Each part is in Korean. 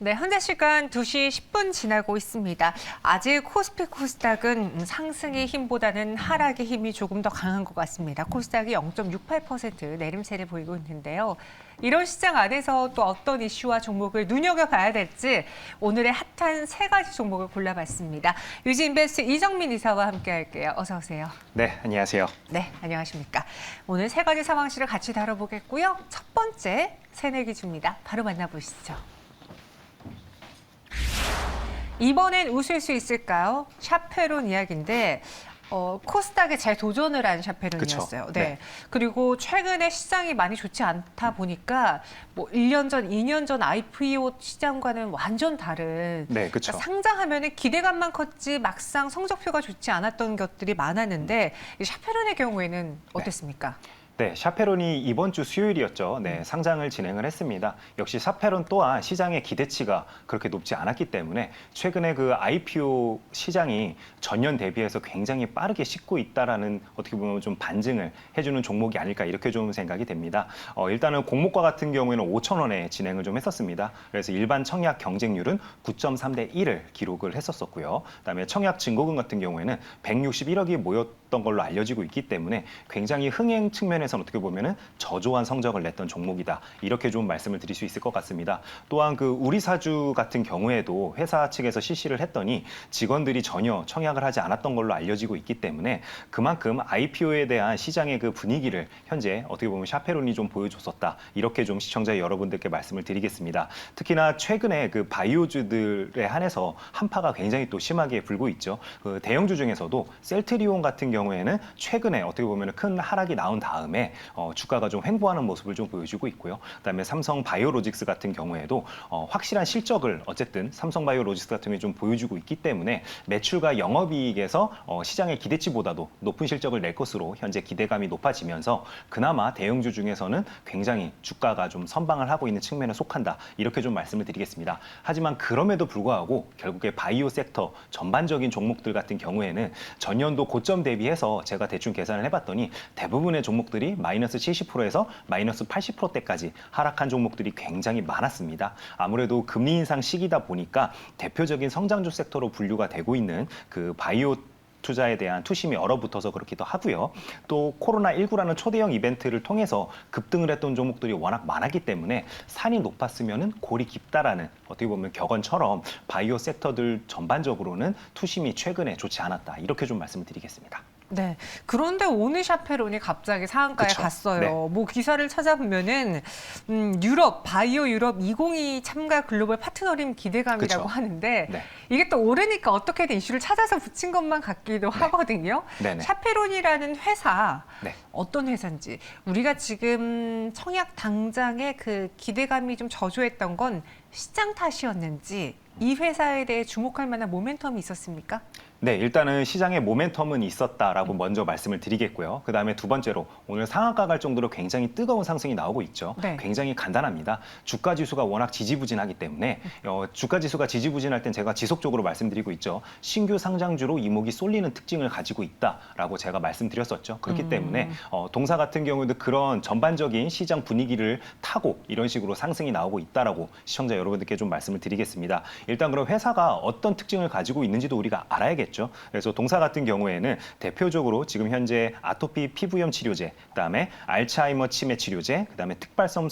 네, 현재 시간 2시 10분 지나고 있습니다. 아직 코스피 코스닥은 상승의 힘보다는 하락의 힘이 조금 더 강한 것 같습니다. 코스닥이 0.68% 내림세를 보이고 있는데요. 이런 시장 안에서 또 어떤 이슈와 종목을 눈여겨봐야 될지 오늘의 핫한 세 가지 종목을 골라봤습니다. 유지인베스트 이정민 이사와 함께할게요. 어서 오세요. 네, 안녕하세요. 네, 안녕하십니까. 오늘 세 가지 상황실을 같이 다뤄보겠고요. 첫 번째 새내기주입니다. 바로 만나보시죠. 이번엔 웃을 수 있을까요? 샤페론 이야기인데 코스닥에 잘 도전을 한 샤페론이었어요. 그쵸. 네. 네. 그리고 최근에 시장이 많이 좋지 않다 보니까 뭐 1년 전, 2년 전 IPO 시장과는 완전 다른 네, 그렇죠. 그러니까 상장하면 기대감만 컸지 막상 성적표가 좋지 않았던 것들이 많았는데 이 샤페론의 경우에는 어땠습니까? 네, 샤페론이 이번 주 수요일이었죠. 네, 상장을 진행을 했습니다. 역시 샤페론 또한 시장의 기대치가 그렇게 높지 않았기 때문에 최근에 그 IPO 시장이 전년 대비해서 굉장히 빠르게 식고 있다라는 어떻게 보면 좀 반증을 해주는 종목이 아닐까 이렇게 좀 생각이 됩니다. 일단은 공모가 같은 경우에는 5,000원에 진행을 좀 했었습니다. 그래서 일반 청약 경쟁률은 9.3대 1을 기록을 했었었고요. 그다음에 청약 증거금 같은 경우에는 161억이 모였던 걸로 알려지고 있기 때문에 굉장히 흥행 측면에서 어떻게 보면은 저조한 성적을 냈던 종목이다. 이렇게 좀 말씀을 드릴 수 있을 것 같습니다. 또한 그 우리사주 같은 경우에도 회사 측에서 실시를 했더니 직원들이 전혀 청약을 하지 않았던 걸로 알려지고 있기 때문에 그만큼 IPO에 대한 시장의 그 분위기를 현재 어떻게 보면 샤페론이 좀 보여줬었다. 이렇게 좀 시청자 여러분들께 말씀을 드리겠습니다. 특히나 최근에 그 바이오주들에 한해서 한파가 굉장히 또 심하게 불고 있죠. 그 대형주 중에서도 셀트리온 같은 경우에는 최근에 어떻게 보면 큰 하락이 나온 다음에 주가가 좀 횡보하는 모습을 좀 보여주고 있고요. 그다음에 삼성 바이오로직스 같은 경우에도 확실한 실적을 어쨌든 삼성 바이오로직스 같은 경우에 좀 보여주고 있기 때문에 매출과 영업이익에서 시장의 기대치보다도 높은 실적을 낼 것으로 현재 기대감이 높아지면서 그나마 대형주 중에서는 굉장히 주가가 좀 선방을 하고 있는 측면에 속한다. 이렇게 좀 말씀을 드리겠습니다. 하지만 그럼에도 불구하고 결국에 바이오 섹터 전반적인 종목들 같은 경우에는 전년도 고점 대비해서 제가 대충 계산을 해봤더니 대부분의 종목들이 마이너스 70%에서 마이너스 80%대까지 하락한 종목들이 굉장히 많았습니다. 아무래도 금리 인상 시기다 보니까 대표적인 성장주 섹터로 분류가 되고 있는 그 바이오 투자에 대한 투심이 얼어붙어서 그렇기도 하고요. 또 코로나19라는 초대형 이벤트를 통해서 급등을 했던 종목들이 워낙 많았기 때문에 산이 높았으면 골이 깊다라는 어떻게 보면 격언처럼 바이오 섹터들 전반적으로는 투심이 최근에 좋지 않았다. 이렇게 좀 말씀을 드리겠습니다. 네. 그런데 오늘 샤페론이 갑자기 상한가에 그쵸. 갔어요. 네. 뭐 기사를 찾아보면은 유럽 바이오 유럽 2022 참가 글로벌 파트너링 기대감이라고 그쵸. 하는데 네. 이게 또 오르니까 어떻게든 이슈를 찾아서 붙인 것만 같기도 하거든요. 네네. 샤페론이라는 회사 네. 어떤 회사인지 우리가 지금 청약 당장의 그 기대감이 좀 저조했던 건 시장 탓이었는지 이 회사에 대해 주목할 만한 모멘텀이 있었습니까? 네, 일단은 시장에 모멘텀은 있었다라고 먼저 말씀을 드리겠고요. 그다음에 두 번째로 오늘 상한가 갈 정도로 굉장히 뜨거운 상승이 나오고 있죠. 네. 굉장히 간단합니다. 주가 지수가 워낙 지지부진하기 때문에 주가 지수가 지지부진할 땐 제가 지속적으로 말씀드리고 있죠. 신규 상장주로 이목이 쏠리는 특징을 가지고 있다라고 제가 말씀드렸었죠. 그렇기 때문에 동사 같은 경우도 그런 전반적인 시장 분위기를 타고 이런 식으로 상승이 나오고 있다라고 시청자 여러분들께 좀 말씀을 드리겠습니다. 일단 그럼 회사가 어떤 특징을 가지고 있는지도 우리가 알아야겠죠. 그래서 동사 같은 경우에는 대표적으로 지금 현재 아토피 피부염 치료제, 그다음에 알츠하이머 치매 치료제, 그다음에 특발성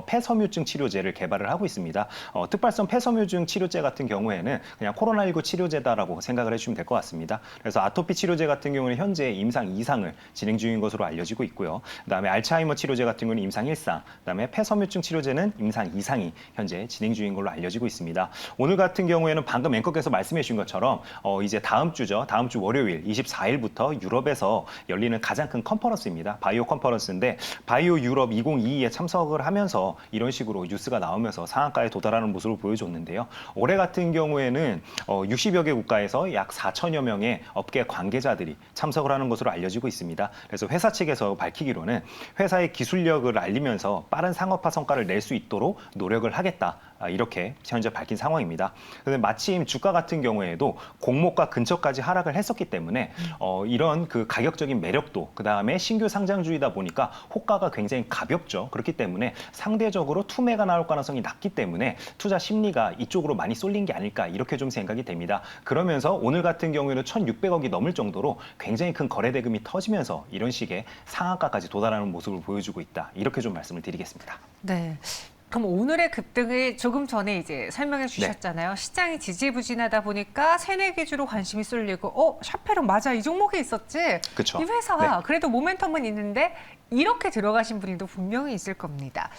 폐섬유증 치료제를 개발을 하고 있습니다. 특발성 폐섬유증 치료제 같은 경우에는 그냥 코로나19 치료제다라고 생각을 해주시면 될 것 같습니다. 그래서 아토피 치료제 같은 경우는 현재 임상 2상을 진행 중인 것으로 알려지고 있고요. 그다음에 알츠하이머 치료제 같은 경우는 임상 1상, 그다음에 폐섬유증 치료제는 임상 2상이 현재 진행 중인 걸로 알려지고 있습니다. 오늘 같은 경우에는 방금 앵커께서 말씀해 주신 것처럼 이제 다음 주죠. 다음 주 월요일 24일부터 유럽에서 열리는 가장 큰 컨퍼런스입니다. 바이오 컨퍼런스인데 바이오 유럽 2022에 참석을 하면서 이런 식으로 뉴스가 나오면서 상한가에 도달하는 모습을 보여줬는데요. 올해 같은 경우에는 60여 개 국가에서 약 4천여 명의 업계 관계자들이 참석을 하는 것으로 알려지고 있습니다. 그래서 회사 측에서 밝히기로는 회사의 기술력을 알리면서 빠른 상업화 성과를 낼 수 있도록 노력을 하겠다. 이렇게 현재 밝힌 상황입니다. 그런데 마침 주가 같은 경우에도 공모가 근처까지 하락을 했었기 때문에 이런 그 가격적인 매력도 그다음에 신규 상장주이다 보니까 호가가 굉장히 가볍죠. 그렇기 때문에 상대적으로 투매가 나올 가능성이 낮기 때문에 투자 심리가 이쪽으로 많이 쏠린 게 아닐까 이렇게 좀 생각이 됩니다. 그러면서 오늘 같은 경우에는 1,600억이 넘을 정도로 굉장히 큰 거래 대금이 터지면서 이런 식의 상한가까지 도달하는 모습을 보여주고 있다. 이렇게 좀 말씀을 드리겠습니다. 네. 그럼 오늘의 급등을 조금 전에 이제 설명해 주셨잖아요. 시장이 지지부진하다 보니까 새내기주로 관심이 쏠리고, 샤페론 맞아, 이 종목이 있었지. 그쵸. 이 회사 네. 그래도 모멘텀은 있는데 이렇게 들어가신 분들도 분명히 있을 겁니다.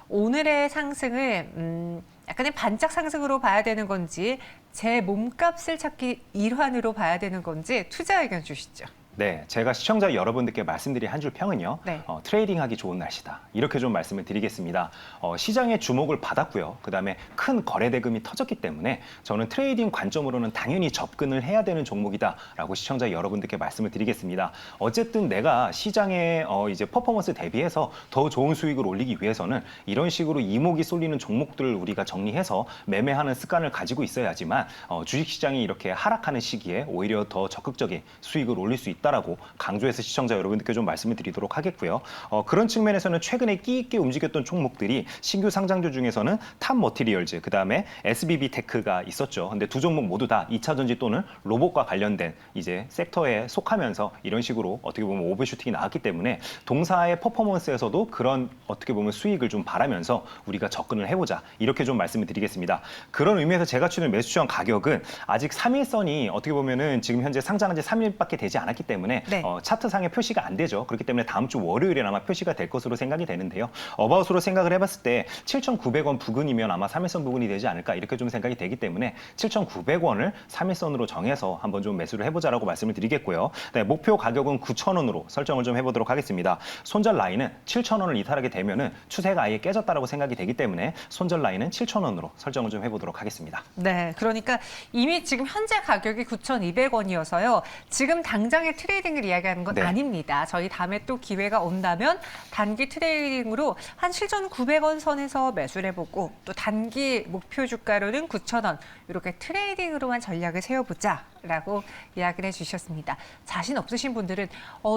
오늘의 상승을 약간의 반짝 상승으로 봐야 되는 건지 제 몸값을 찾기 일환으로 봐야 되는 건지 투자 의견 주시죠. 네, 제가 시청자 여러분들께 말씀드린 한 줄 평은요. 네. 트레이딩하기 좋은 날씨다. 이렇게 좀 말씀을 드리겠습니다. 시장의 주목을 받았고요. 그다음에 큰 거래 대금이 터졌기 때문에 저는 트레이딩 관점으로는 당연히 접근을 해야 되는 종목이다라고 시청자 여러분들께 말씀을 드리겠습니다. 어쨌든 내가 시장의 이제 퍼포먼스 대비해서 더 좋은 수익을 올리기 위해서는 이런 식으로 이목이 쏠리는 종목들을 우리가 정리해서 매매하는 습관을 가지고 있어야지만 주식시장이 이렇게 하락하는 시기에 오히려 더 적극적인 수익을 올릴 수 있다라고 강조해서 시청자 여러분들께 좀 말씀을 드리도록 하겠고요. 그런 측면에서는 최근에 끼 있게 움직였던 종목들이 신규 상장주 중에서는 탑 머티리얼즈, 그다음에 SBB 테크가 있었죠. 근데 두 종목 모두 다 2차 전지 또는 로봇과 관련된 이제 섹터에 속하면서 이런 식으로 어떻게 보면 오버슈팅이 나왔기 때문에 동사의 퍼포먼스에서도 그런 어떻게 보면 수익을 좀 바라면서 우리가 접근을 해보자. 이렇게 좀 말씀을 드리겠습니다. 그런 의미에서 제가 추는 매수 추천 가격은 아직 3일선이 어떻게 보면은 지금 현재 상장한 지 3일밖에 되지 않았기 때문에 네. 차트상에 표시가 안 되죠. 그렇기 때문에 다음 주 월요일에 아마 표시가 될 것으로 생각이 되는데요. 어바웃으로 생각을 해봤을 때 7,900원 부근이면 아마 3일선 부근이 되지 않을까 이렇게 좀 생각이 되기 때문에 7,900원을 3일선으로 정해서 한번 좀 매수를 해보자라고 말씀을 드리겠고요. 네, 목표 가격은 9,000원으로 설정을 좀 해보도록 하겠습니다. 손절 라인은 7,000원을 이탈하게 되면은 추세가 아예 깨졌다라고 생각이 되기 때문에 손절 라인은 7,000원으로 설정을 좀 해보도록 하겠습니다. 네, 그러니까 이미 지금 현재 가격이 9,200원이어서요. 지금 당장의 트레이딩을 이야기하는 건 네. 아닙니다. 저희 다음에 또 기회가 온다면 단기 트레이딩으로 한 7,900원 선에서 매수를 해보고 또 단기 목표 주가로는 9,000원 이렇게 트레이딩으로만 전략을 세워보자라고 이야기를 해주셨습니다. 자신 없으신 분들은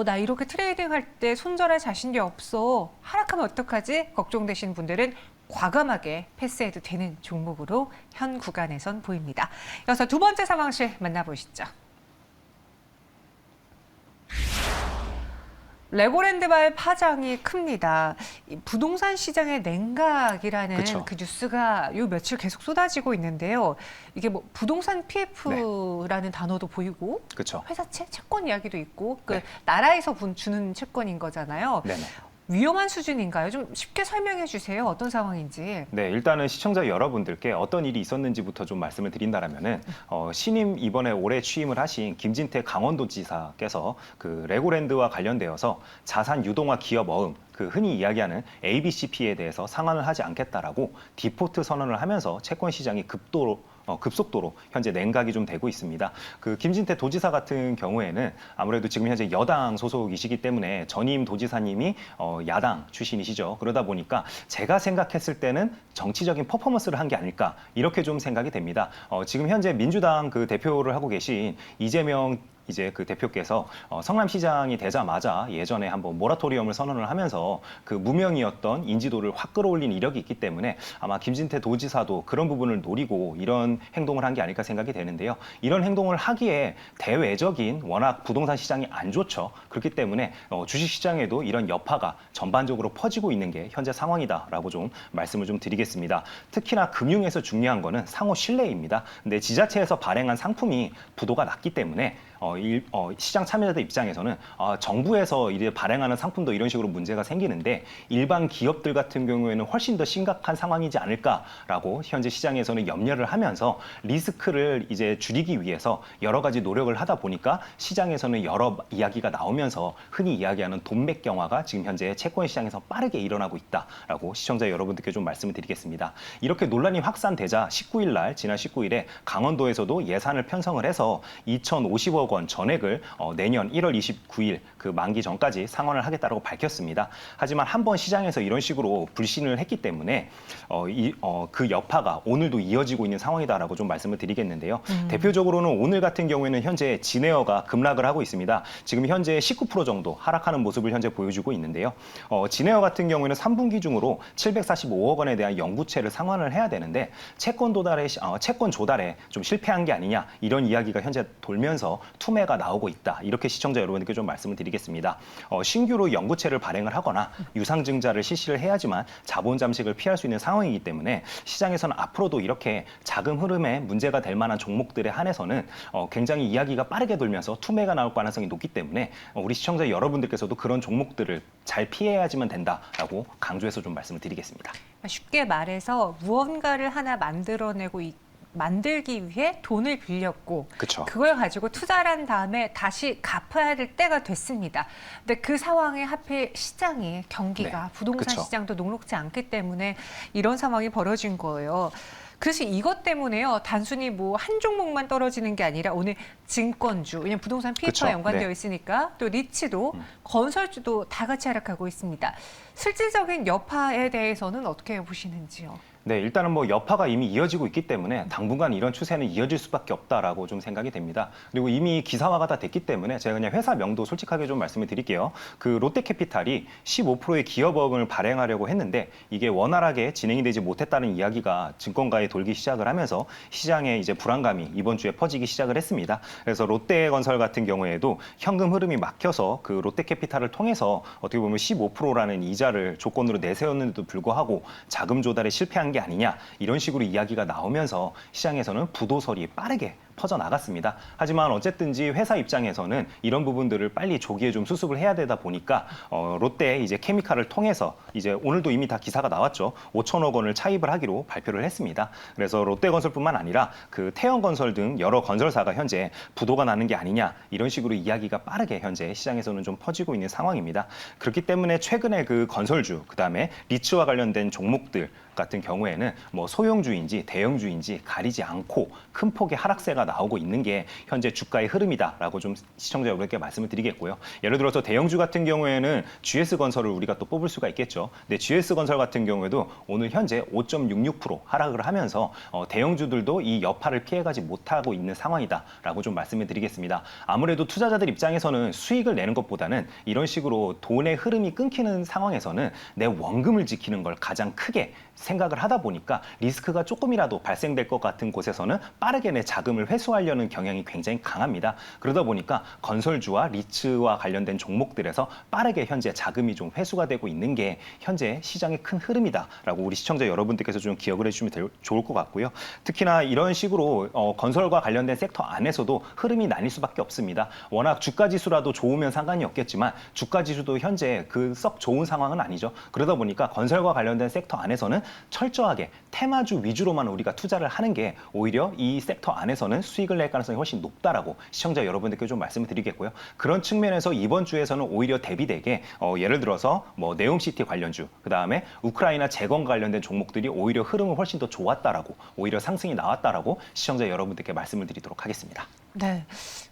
나 이렇게 트레이딩할 때 손절할 자신이 없어. 하락하면 어떡하지? 걱정되시는 분들은 과감하게 패스해도 되는 종목으로 현 구간에선 보입니다. 이어서 두 번째 상황실 만나보시죠. 레고랜드발 파장이 큽니다. 이 부동산 시장의 냉각이라는 그쵸. 그 뉴스가 요 며칠 계속 쏟아지고 있는데요. 이게 뭐 부동산 PF라는 단어도 보이고 그렇죠. 회사채, 채권 이야기도 있고 그 네. 나라에서 주는 채권인 거잖아요. 네네. 위험한 수준인가요? 좀 쉽게 설명해 주세요. 어떤 상황인지. 네, 일단은 시청자 여러분들께 어떤 일이 있었는지부터 좀 말씀을 드린다라면은 신임 이번에 올해 취임을 하신 김진태 강원도지사께서 그 레고랜드와 관련되어서 자산 유동화 기업 어음 그 흔히 이야기하는 ABCP에 대해서 상환을 하지 않겠다라고 디포트 선언을 하면서 채권 시장이 급속도로 현재 냉각이 좀 되고 있습니다. 그 김진태 도지사 같은 경우에는 아무래도 지금 현재 여당 소속이시기 때문에 전임 도지사님이 야당 출신이시죠. 그러다 보니까 제가 생각했을 때는 정치적인 퍼포먼스를 한 게 아닐까 이렇게 좀 생각이 됩니다. 지금 현재 민주당 그 대표를 하고 계신 이재명 이제 그 대표께서 성남시장이 되자마자 예전에 한번 모라토리엄을 선언을 하면서 그 무명이었던 인지도를 확 끌어올린 이력이 있기 때문에 아마 김진태 도지사도 그런 부분을 노리고 이런 행동을 한 게 아닐까 생각이 되는데요. 이런 행동을 하기에 대외적인 워낙 부동산 시장이 안 좋죠. 그렇기 때문에 주식시장에도 이런 여파가 전반적으로 퍼지고 있는 게 현재 상황이다라고 좀 말씀을 좀 드리겠습니다. 특히나 금융에서 중요한 거는 상호 신뢰입니다. 근데 지자체에서 발행한 상품이 부도가 났기 때문에 시장 참여자들 입장에서는 정부에서 이제 발행하는 상품도 이런 식으로 문제가 생기는데 일반 기업들 같은 경우에는 훨씬 더 심각한 상황이지 않을까라고 현재 시장에서는 염려를 하면서 리스크를 이제 줄이기 위해서 여러 가지 노력을 하다 보니까 시장에서는 여러 이야기가 나오면서 흔히 이야기하는 돈맥경화가 지금 현재 채권 시장에서 빠르게 일어나고 있다라고 시청자 여러분들께 좀 말씀을 드리겠습니다. 이렇게 논란이 확산되자 19일 날 지난 19일에 강원도에서도 예산을 편성을 해서 2,050억 원 전액을 내년 1월 29일 그 만기 전까지 상환을 하겠다고 밝혔습니다. 하지만 한번 시장에서 이런 식으로 불신을 했기 때문에 그 여파가 오늘도 이어지고 있는 상황이다라고 좀 말씀을 드리겠는데요. 대표적으로는 오늘 같은 경우에는 현재 진에어가 급락을 하고 있습니다. 지금 현재 19% 정도 하락하는 모습을 현재 보여주고 있는데요. 진에어 같은 경우에는 3분기 중으로 745억 원에 대한 영구채를 상환을 해야 되는데 채권 조달에 좀 실패한 게 아니냐 이런 이야기가 현재 돌면서 투매가 나오고 있다. 이렇게 시청자 여러분들께 좀 말씀을 드리겠습니다. 신규로 영구채를 발행을 하거나 유상증자를 실시를 해야지만 자본 잠식을 피할 수 있는 상황이기 때문에 시장에서는 앞으로도 이렇게 자금 흐름에 문제가 될 만한 종목들에 한해서는 굉장히 이야기가 빠르게 돌면서 투매가 나올 가능성이 높기 때문에 우리 시청자 여러분들께서도 그런 종목들을 잘 피해야지만 된다라고 강조해서 좀 말씀을 드리겠습니다. 쉽게 말해서 무언가를 하나 만들기 위해 돈을 빌렸고 그쵸. 그걸 가지고 투자를 한 다음에 다시 갚아야 될 때가 됐습니다. 근데 그 상황에 하필 시장이 경기가 네. 부동산 그쵸. 시장도 녹록지 않기 때문에 이런 상황이 벌어진 거예요. 그래서 이것 때문에요. 단순히 뭐 한 종목만 떨어지는 게 아니라 오늘 증권주, 왜냐면 부동산 PF와 그쵸. 연관되어 네. 있으니까 또 리츠도 건설주도 다 같이 하락하고 있습니다. 실질적인 여파에 대해서는 어떻게 보시는지요? 네, 일단은 뭐 여파가 이미 이어지고 있기 때문에 당분간 이런 추세는 이어질 수밖에 없다라고 좀 생각이 됩니다. 그리고 이미 기사화가 다 됐기 때문에 제가 그냥 회사 명도 솔직하게 좀 말씀을 드릴게요. 그 롯데캐피탈이 15%의 기업업을 발행하려고 했는데 이게 원활하게 진행이 되지 못했다는 이야기가 증권가에 돌기 시작을 하면서 시장에 이제 불안감이 이번 주에 퍼지기 시작을 했습니다. 그래서 롯데건설 같은 경우에도 현금 흐름이 막혀서 그 롯데캐피탈을 통해서 어떻게 보면 15%라는 이자를 조건으로 내세웠는데도 불구하고 자금 조달에 실패한 게 아니냐 이런 식으로 이야기가 나오면서 시장에서는 부도설이 빠르게 퍼져나갔습니다. 하지만 어쨌든지 회사 입장에서는 이런 부분들을 빨리 조기에 좀 수습을 해야 되다 보니까 롯데 이제 케미칼을 통해서 이제 오늘도 이미 다 기사가 나왔죠. 5천억 원을 차입을 하기로 발표를 했습니다. 그래서 롯데건설뿐만 아니라 그 태영건설 등 여러 건설사가 현재 부도가 나는 게 아니냐 이런 식으로 이야기가 빠르게 현재 시장에서는 좀 퍼지고 있는 상황입니다. 그렇기 때문에 최근에 그 건설주 그다음에 리츠와 관련된 종목들 같은 경우에는 뭐 소형주인지 대형주인지 가리지 않고 큰 폭의 하락세가 나오고 있는 게 현재 주가의 흐름이다라고 좀 시청자 여러분께 말씀을 드리겠고요. 예를 들어서 대형주 같은 경우에는 GS건설을 우리가 또 뽑을 수가 있겠죠. 근데 GS건설 같은 경우에도 오늘 현재 5.66% 하락을 하면서 대형주들도 이 여파를 피해가지 못하고 있는 상황이다라고 좀 말씀을 드리겠습니다. 아무래도 투자자들 입장에서는 수익을 내는 것보다는 이런 식으로 돈의 흐름이 끊기는 상황에서는 내 원금을 지키는 걸 가장 크게 생각을 하다 보니까 리스크가 조금이라도 발생될 것 같은 곳에서는 빠르게 내 자금을 회수하려는 경향이 굉장히 강합니다. 그러다 보니까 건설주와 리츠와 관련된 종목들에서 빠르게 현재 자금이 좀 회수가 되고 있는 게 현재 시장의 큰 흐름이다라고 우리 시청자 여러분들께서 좀 기억을 해주시면 좋을 것 같고요. 특히나 이런 식으로 건설과 관련된 섹터 안에서도 흐름이 나뉠 수밖에 없습니다. 워낙 주가지수라도 좋으면 상관이 없겠지만 주가지수도 현재 그 썩 좋은 상황은 아니죠. 그러다 보니까 건설과 관련된 섹터 안에서는 철저하게 테마주 위주로만 우리가 투자를 하는 게 오히려 이 섹터 안에서는 수익을 낼 가능성이 훨씬 높다라고 시청자 여러분들께 좀 말씀을 드리겠고요. 그런 측면에서 이번 주에서는 오히려 대비되게 예를 들어서 뭐 네옴시티 관련주, 그다음에 우크라이나 재건 관련된 종목들이 오히려 흐름은 훨씬 더 좋았다라고 오히려 상승이 나왔다라고 시청자 여러분들께 말씀을 드리도록 하겠습니다. 네.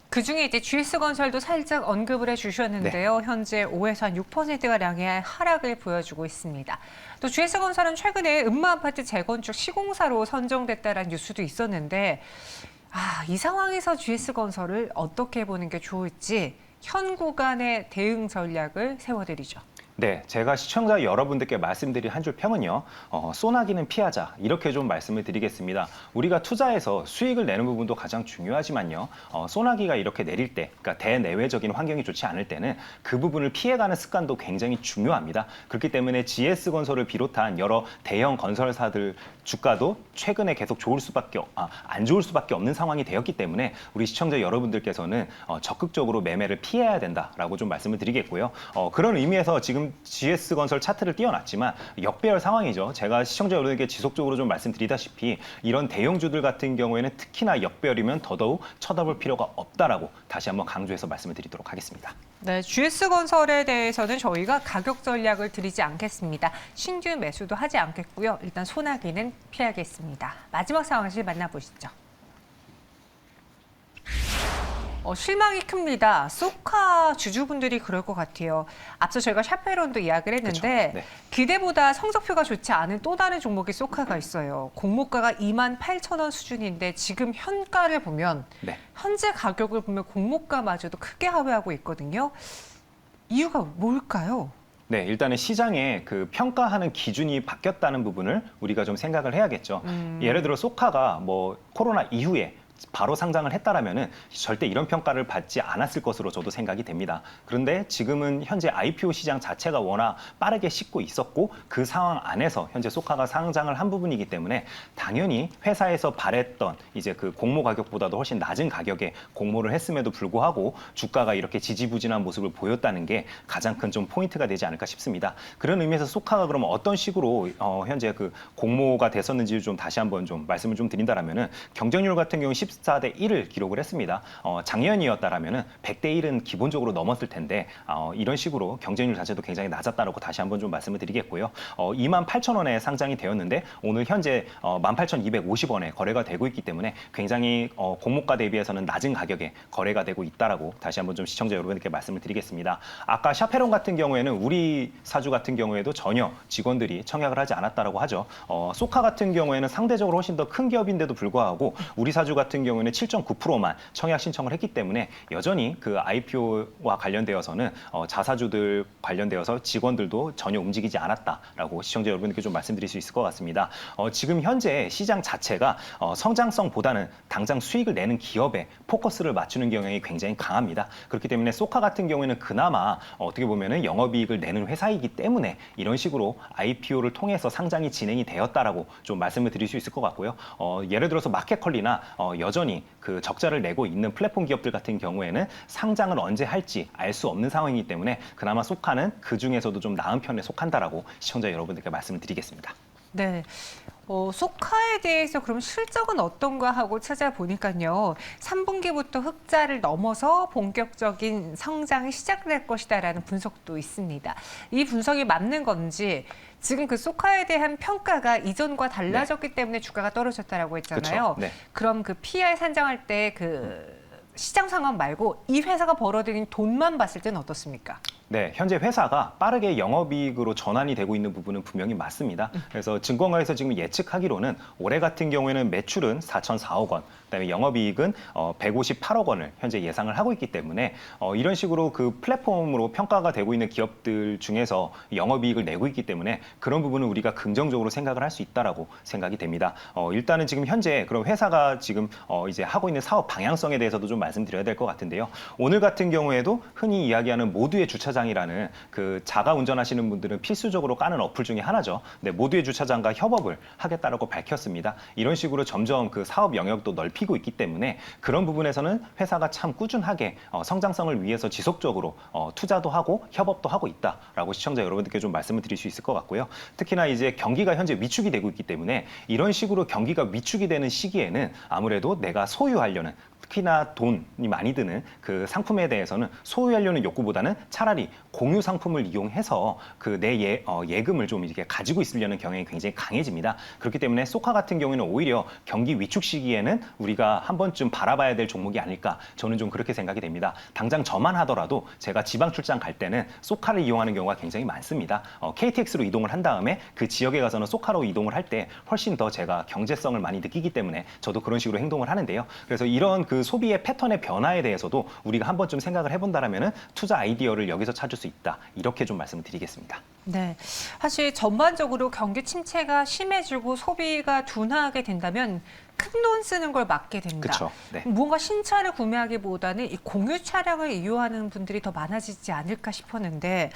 그중에 이제 GS건설도 살짝 언급을 해주셨는데요. 현재 5에서 한 6%가량의 하락을 보여주고 있습니다. 또 GS건설은 최근에 음마아파트 재건축 시공사로 선정됐다는 뉴스도 있었는데 이 상황에서 GS건설을 어떻게 보는 게 좋을지 현 구간의 대응 전략을 세워드리죠. 네, 제가 시청자 여러분들께 말씀드릴 한 줄 평은요. 소나기는 피하자 이렇게 좀 말씀을 드리겠습니다. 우리가 투자해서 수익을 내는 부분도 가장 중요하지만요. 소나기가 이렇게 내릴 때, 그러니까 대내외적인 환경이 좋지 않을 때는 그 부분을 피해가는 습관도 굉장히 중요합니다. 그렇기 때문에 GS건설을 비롯한 여러 대형 건설사들 주가도 최근에 계속 안 좋을 수밖에 없는 상황이 되었기 때문에 우리 시청자 여러분들께서는 적극적으로 매매를 피해야 된다라고 좀 말씀을 드리겠고요. 그런 의미에서 지금 GS건설 차트를 띄워놨지만 역배열 상황이죠. 제가 시청자 여러분에게 지속적으로 좀 말씀드리다시피 이런 대형주들 같은 경우에는 특히나 역배열이면 더더욱 쳐다볼 필요가 없다라고 다시 한번 강조해서 말씀을 드리도록 하겠습니다. 네, GS건설에 대해서는 저희가 가격 전략을 드리지 않겠습니다. 신규 매수도 하지 않겠고요. 일단 소나기는 피하겠습니다. 마지막 상황실 만나보시죠. 실망이 큽니다. 소카 주주분들이 그럴 것 같아요. 앞서 저희가 샤페론도 이야기를 했는데 그쵸. 네. 기대보다 성적표가 좋지 않은 또 다른 종목이 소카가 있어요. 공모가가 28,000원 수준인데 지금 현가를 보면 네. 현재 가격을 보면 공모가마저도 크게 하회하고 있거든요. 이유가 뭘까요? 네, 일단은 시장의 그 평가하는 기준이 바뀌었다는 부분을 우리가 좀 생각을 해야겠죠. 예를 들어 소카가 뭐 코로나 이후에 바로 상장을 했다라면은 절대 이런 평가를 받지 않았을 것으로 저도 생각이 됩니다. 그런데 지금은 현재 IPO 시장 자체가 워낙 빠르게 싣고 있었고 그 상황 안에서 현재 소카가 상장을 한 부분이기 때문에 당연히 회사에서 바랬던 이제 그 공모 가격보다도 훨씬 낮은 가격에 공모를 했음에도 불구하고 주가가 이렇게 지지부진한 모습을 보였다는 게 가장 큰 좀 포인트가 되지 않을까 싶습니다. 그런 의미에서 소카가 그러면 어떤 식으로 현재 그 공모가 됐었는지 좀 다시 한번 좀 말씀을 좀 드린다라면은 경쟁률 같은 경우 14대 1을 기록을 했습니다. 작년이었다라면은 100대 1은 기본적으로 넘었을 텐데 이런 식으로 경쟁률 자체도 굉장히 낮았다라고 다시 한번 좀 말씀을 드리겠고요. 28,000원에 상장이 되었는데 오늘 현재 18,250원에 거래가 되고 있기 때문에 굉장히 공모가 대비해서는 낮은 가격에 거래가 되고 있다라고 다시 한번 좀 시청자 여러분께 말씀을 드리겠습니다. 아까 샤페론 같은 경우에는 우리 사주 같은 경우에도 전혀 직원들이 청약을 하지 않았다라고 하죠. 소카 같은 경우에는 상대적으로 훨씬 더 큰 기업인데도 불구하고 우리 사주 같은 경우에는 7.9%만 청약 신청을 했기 때문에 여전히 그 IPO와 관련되어서는 자사주들 관련되어서 직원들도 전혀 움직이지 않았다라고 시청자 여러분께 좀 말씀드릴 수 있을 것 같습니다. 지금 현재 시장 자체가 성장성보다는 당장 수익을 내는 기업에 포커스를 맞추는 경향이 굉장히 강합니다. 그렇기 때문에 소카 같은 경우에는 그나마 어떻게 보면은 영업이익을 내는 회사이기 때문에 이런 식으로 IPO를 통해서 상장이 진행이 되었다라고 좀 말씀을 드릴 수 있을 것 같고요. 예를 들어서 마켓컬리나 여전히 그 적자를 내고 있는 플랫폼 기업들 같은 경우에는 상장을 언제 할지 알 수 없는 상황이기 때문에 그나마 소카는 그 중에서도 좀 나은 편에 속한다라고 시청자 여러분들께 말씀을 드리겠습니다. 네. 소카에 대해서 그럼 실적은 어떤가 하고 찾아보니까요. 3분기부터 흑자를 넘어서 본격적인 성장이 시작될 것이다라는 분석도 있습니다. 이 분석이 맞는 건지 지금 그 소카에 대한 평가가 이전과 달라졌기 때문에 주가가 떨어졌다라고 했잖아요. 그쵸. 네. 그럼 그 PR 산정할 때 그 시장 상황 말고 이 회사가 벌어들인 돈만 봤을 때는 어떻습니까? 네, 현재 회사가 빠르게 영업이익으로 전환이 되고 있는 부분은 분명히 맞습니다. 그래서 증권가에서 지금 예측하기로는 올해 같은 경우에는 매출은 4,004억 원, 그다음에 영업이익은 158억 원을 현재 예상을 하고 있기 때문에 이런 식으로 그 플랫폼으로 평가가 되고 있는 기업들 중에서 영업이익을 내고 있기 때문에 그런 부분은 우리가 긍정적으로 생각을 할 수 있다라고 생각이 됩니다. 일단은 지금 현재 그럼 회사가 지금 이제 하고 있는 사업 방향성에 대해서도 좀 말씀드려야 될 것 같은데요. 오늘 같은 경우에도 흔히 이야기하는 모두의 주차장이라는 그 자가 운전하시는 분들은 필수적으로 까는 어플 중에 하나죠. 네, 모두의 주차장과 협업을 하겠다라고 밝혔습니다. 이런 식으로 점점 그 사업 영역도 넓히고 있기 때문에 그런 부분에서는 회사가 참 꾸준하게 성장성을 위해서 지속적으로 투자도 하고 협업도 하고 있다라고 시청자 여러분들께 좀 말씀을 드릴 수 있을 것 같고요. 특히나 이제 경기가 현재 위축이 되고 있기 때문에 이런 식으로 경기가 위축이 되는 시기에는 아무래도 내가 소유하려는 특히나 돈이 많이 드는 그 상품에 대해서는 소유하려는 욕구보다는 차라리 공유 상품을 이용해서 그 내 예금을 좀 이렇게 가지고 있으려는 경향이 굉장히 강해집니다. 그렇기 때문에 소카 같은 경우에는 오히려 경기 위축 시기에는 우리가 한 번쯤 바라봐야 될 종목이 아닐까 저는 좀 그렇게 생각이 됩니다. 당장 저만 하더라도 제가 지방 출장 갈 때는 소카를 이용하는 경우가 굉장히 많습니다. KTX로 이동을 한 다음에 그 지역에 가서는 소카로 이동을 할 때 훨씬 더 제가 경제성을 많이 느끼기 때문에 저도 그런 식으로 행동을 하는데요. 그래서 이런 그 소비의 패턴의 변화에 대해서도 우리가 한 번쯤 생각을 해본다라면은 투자 아이디어를 여기서 찾을 수 있다. 이렇게 좀 말씀을 드리겠습니다. 네, 사실 전반적으로 경기 침체가 심해지고 소비가 둔화하게 된다면 큰 돈 쓰는 걸 막게 됩니다. 그쵸, 네. 무언가 신차를 구매하기보다는 이 공유 차량을 이용하는 분들이 더 많아지지 않을까 싶었는데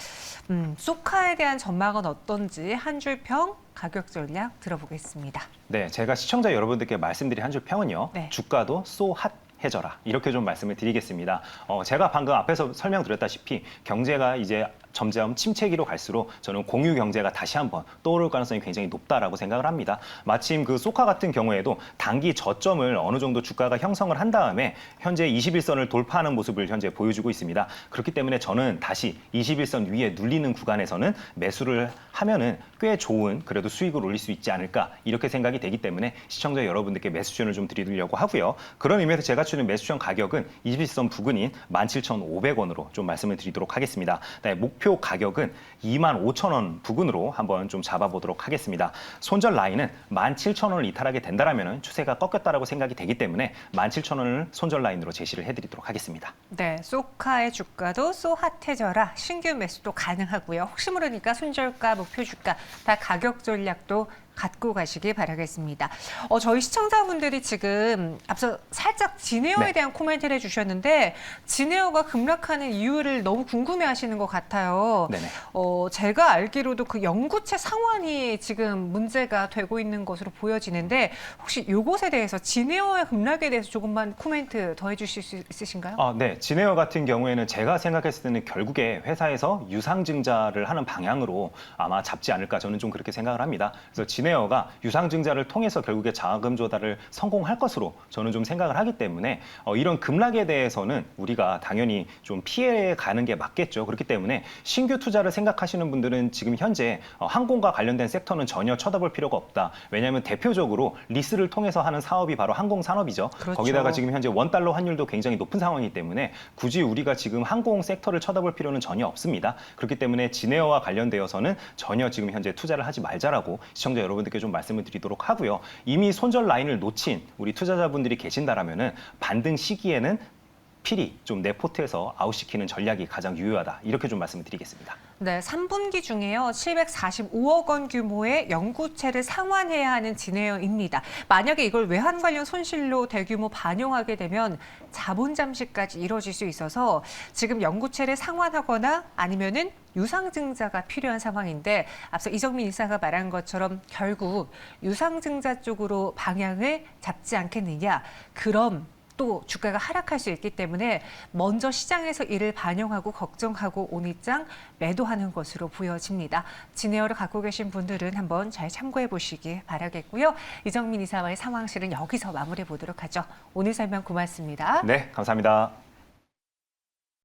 소카에 대한 전망은 어떤지 한 줄 평, 가격 전략 들어보겠습니다. 네, 제가 시청자 여러분들께 말씀드린 한 줄 평은요. 네. 주가도 핫 해져라. 이렇게 좀 말씀을 드리겠습니다. 제가 방금 앞에서 설명드렸다시피 경제가 이제 점점 침체기로 갈수록 저는 공유 경제가 다시 한번 떠오를 가능성이 굉장히 높다라고 생각을 합니다. 마침 그 소카 같은 경우에도 단기 저점을 어느 정도 주가가 형성을 한 다음에 현재 21선을 돌파하는 모습을 현재 보여주고 있습니다. 그렇기 때문에 저는 다시 21선 위에 눌리는 구간에서는 매수를 하면은 꽤 좋은 그래도 수익을 올릴 수 있지 않을까 이렇게 생각이 되기 때문에 시청자 여러분들께 매수 추천을 좀 드리려고 하고요. 그런 의미에서 제가 보여주는 매수점 가격은 21선 부근인 17,500원으로 좀 말씀을 드리도록 하겠습니다. 네, 목표 가격은 25,000원 부근으로 한번 좀 잡아보도록 하겠습니다. 손절 라인은 17,000원을 이탈하게 된다라면 추세가 꺾였다라고 생각이 되기 때문에 17,000원을 손절 라인으로 제시를 해드리도록 하겠습니다. 네, 소카의 주가도 쏘핫해져라 신규 매수도 가능하고요. 혹시 모르니까 손절가, 목표 주가 다 가격 전략도 갖고 가시기 바라겠습니다. 저희 시청자분들이 지금 앞서 살짝 진에어에 네. 대한 코멘트를 해주셨는데 진에어가 급락하는 이유를 너무 궁금해하시는 것 같아요. 네네. 제가 알기로도 그 영구채 상환이 지금 문제가 되고 있는 것으로 보여지는데 혹시 이것에 대해서 진에어의 급락에 대해서 조금만 코멘트 더 해주실 수 있으신가요? 네. 진에어 같은 경우에는 제가 생각했을 때는 결국에 회사에서 유상증자를 하는 방향으로 아마 잡지 않을까 저는 좀 그렇게 생각을 합니다. 그래서 진에어가 유상증자를 통해서 결국에 자금 조달을 성공할 것으로 저는 좀 생각을 하기 때문에 이런 급락에 대해서는 우리가 당연히 좀 피해 가는 게 맞겠죠. 그렇기 때문에 신규 투자를 생각하시는 분들은 지금 현재 항공과 관련된 섹터는 전혀 쳐다볼 필요가 없다. 왜냐하면 대표적으로 리스를 통해서 하는 사업이 바로 항공산업이죠. 그렇죠. 거기다가 지금 현재 원달러 환율도 굉장히 높은 상황이기 때문에 굳이 우리가 지금 항공 섹터를 쳐다볼 필요는 전혀 없습니다. 그렇기 때문에 진에어와 관련되어서는 전혀 지금 현재 투자를 하지 말자라고 시청자 여러분들께 좀 말씀을 드리도록 하고요. 이미 손절 라인을 놓친 우리 투자자분들이 계신다라면은 반등 시기에는 필히 좀 내 포트에서 아웃시키는 전략이 가장 유효하다. 이렇게 좀 말씀을 드리겠습니다. 네, 3분기 중에요. 745억 원 규모의 영구채를 상환해야 하는 진에어입니다. 만약에 이걸 외환 관련 손실로 대규모 반영하게 되면 자본 잠식까지 이뤄질 수 있어서 지금 영구채를 상환하거나 아니면은 유상증자가 필요한 상황인데 앞서 이정민 이사가 말한 것처럼 결국 유상증자 쪽으로 방향을 잡지 않겠느냐. 그럼 또 주가가 하락할 수 있기 때문에 먼저 시장에서 이를 반영하고 걱정하고 온입장 매도하는 것으로 보여집니다. 진에어를 갖고 계신 분들은 한번 잘 참고해 보시기 바라겠고요. 이정민 이사와의 상황실은 여기서 마무리해 보도록 하죠. 오늘 설명 고맙습니다. 네, 감사합니다.